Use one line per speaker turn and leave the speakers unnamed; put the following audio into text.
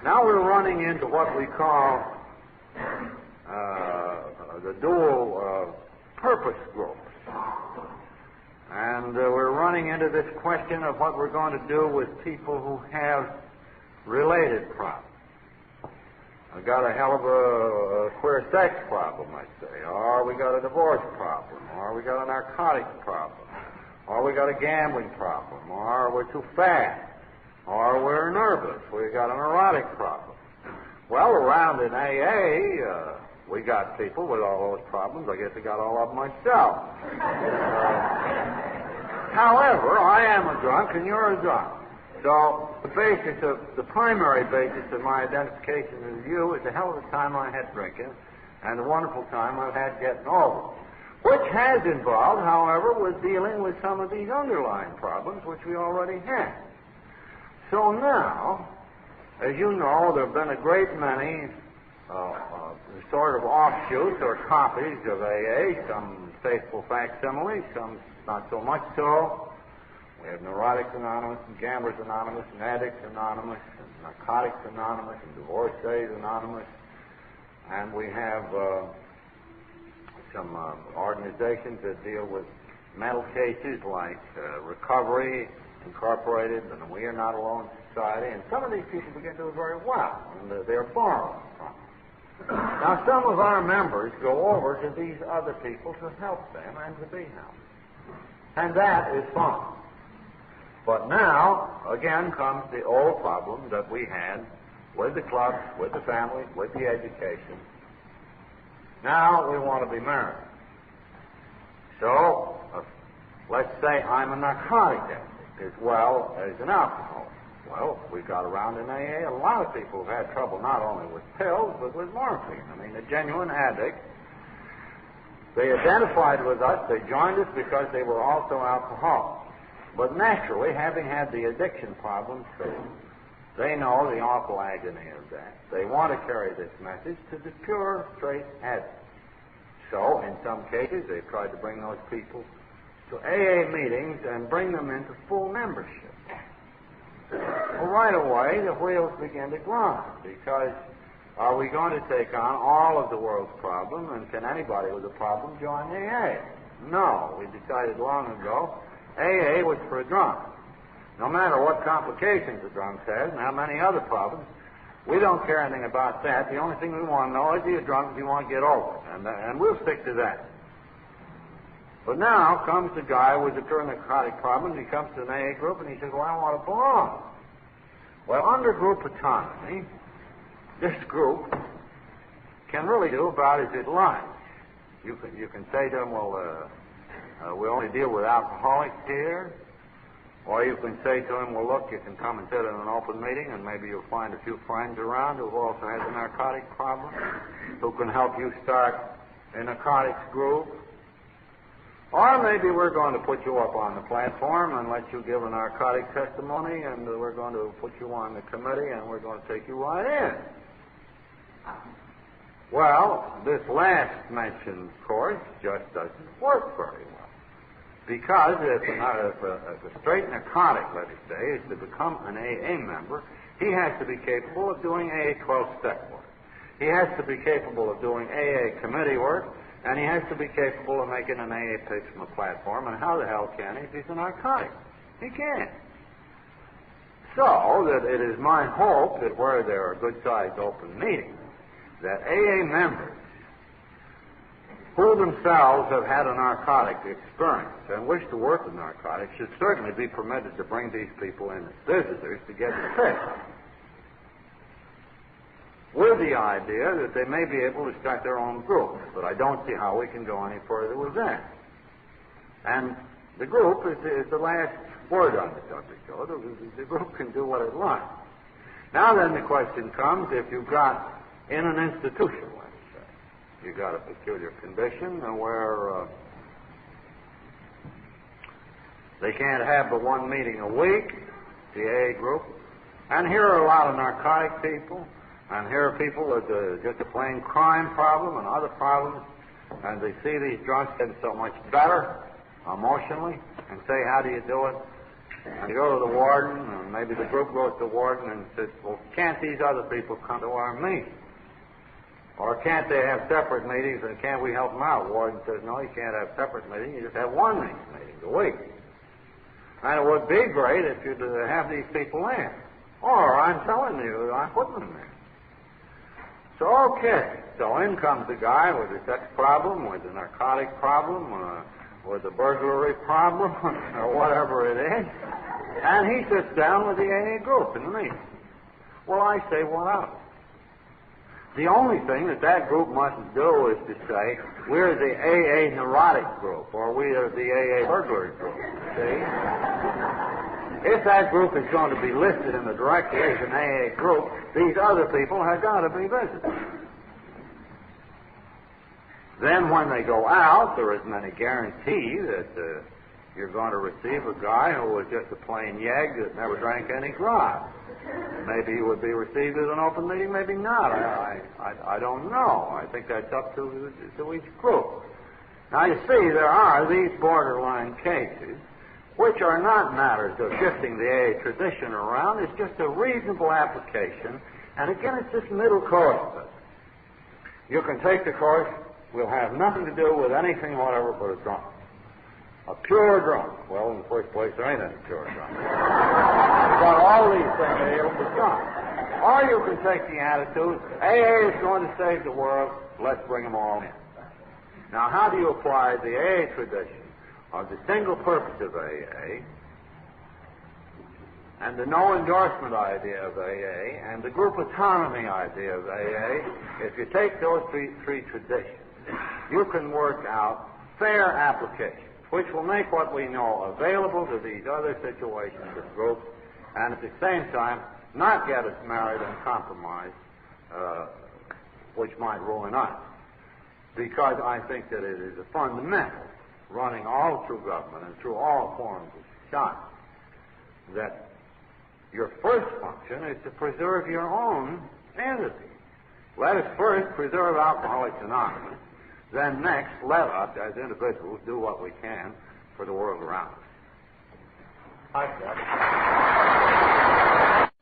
Now we're running into what we call the dual purpose groups. And we're running into this question of what we're going to do with people who have related problems. We got a hell of a queer sex problem, let's say, or we got a divorce problem, or we got a narcotics problem, or we got a gambling problem, or we're too fat, or we're nervous, we got a neurotic problem. Well, around in AA, we got people with all those problems. I guess I got all of them myself. However, I am a drunk and you're a drunk. So the primary basis of my identification with you is the hell of a time I had drinking and the wonderful time I've had getting over, which has involved, however, with dealing with some of these underlying problems which we already had. So now, as you know, there have been a great many sort of offshoots or copies of AA, some faithful facsimiles, some not so much so. We have Neurotics Anonymous and Gamblers Anonymous and Addicts Anonymous and Narcotics Anonymous and Divorcees Anonymous. And we have some organizations that deal with mental cases like Recovery Incorporated and We Are Not Alone Society. And some of these people begin to do very well, and they're borrowing from them. Now, some of our members go over to these other people to help them and to be helped. And that is fine. But now, again, comes the old problem that we had with the clubs, with the family, with the education. Now we want to be married. So, let's say I'm a narcotic addict as well as an alcoholic. Well, we got around in AA, a lot of people have had trouble not only with pills, but with morphine. I mean, a genuine addict. They identified with us, they joined us because they were also alcoholics. But naturally, having had the addiction problem too, they know the awful agony of that. They want to carry this message to the pure, straight addict. So, in some cases, they've tried to bring those people to AA meetings and bring them into full membership. Well, right away, the wheels begin to grind, because are we going to take on all of the world's problem, and can anybody with a problem join AA? No, we decided long ago AA was for a drunk. No matter what complications the drunk has and how many other problems, we don't care anything about that. The only thing we want to know is, are you drunk, do you want to get over it? And we'll stick to that. But now comes the guy with the pure narcotic problem. He comes to an AA group and he says, well, I want to belong. Well, under group autonomy, this group can really do about as it likes. You can say to them, well, we only deal with alcoholics here. Or you can say to them, well, look, you can come and sit in an open meeting and maybe you'll find a few friends around who've also had the narcotic problem, who can help you start a narcotics group. Or maybe we're going to put you up on the platform and let you give a narcotic testimony, and we're going to put you on the committee and we're going to take you right in. Well, this last mentioned course just doesn't work very well. Because if a straight narcotic, let us say, is to become an AA member, he has to be capable of doing AA 12-step work. He has to be capable of doing AA committee work, and he has to be capable of making an AA pitch from a platform. And how the hell can he if he's a narcotic? He can't. So that it is my hope that where there are good-sized open meetings, that AA members who themselves have had a narcotic experience and wish to work with narcotics should certainly be permitted to bring these people in as visitors to get the fix, with the idea that they may be able to start their own group. But I don't see how we can go any further with that. And the group is the last word on the subject, though. The group can do what it likes. Now then the question comes, if you've got in an institution, you got a peculiar condition where they can't have but one meeting a week, the AA group, and here are a lot of narcotic people, and here are people with just a plain crime problem and other problems, and they see these drunks getting so much better emotionally, and say, how do you do it? And you go to the warden, and maybe the group goes to the warden and says, well, can't these other people come to our meeting? Or can't they have separate meetings, and can't we help them out? The warden says, no, you can't have separate meetings. You just have one meeting a week. And it would be great if you'd have these people in. Or, I'm telling you, I'm putting them in. So, okay. So in comes the guy with the sex problem, with the narcotic problem, with the burglary problem, or whatever it is. And he sits down with the AA group in the meeting. Well, I say, what of it? The only thing that group mustn't do is to say, we're the AA neurotic group, or we are the AA burglary group. See? If that group is going to be listed in the directory as an AA group, these other people have got to be visited. Then when they go out, there isn't any guarantee that you're going to receive a guy who was just a plain yegg that never drank any grog. Maybe he would be received as an open meeting, maybe not. I don't know. I think that's up to each group. Now, you see, there are these borderline cases which are not matters of shifting the AA tradition around. It's just a reasonable application. And again, it's this middle course. You can take the course, will have nothing to do with anything whatever but a drunk. A pure drunk. Well, in the first place, there ain't any pure drunk. But all these things are able to drunk. Or you can take the attitude, AA is going to save the world, let's bring them all in. Now, how do you apply the AA tradition of the single purpose of AA and the no endorsement idea of AA and the group autonomy idea of AA? If you take those three traditions, you can work out fair applications, which will make what we know available to these other situations and groups, and at the same time not get us married and compromised, which might ruin us. Because I think that it is a fundamental, running all through government and through all forms of society, that your first function is to preserve your own entity. Let us first preserve Alcoholics Anonymous. Then next, let us, as individuals, do what we can for the world around us.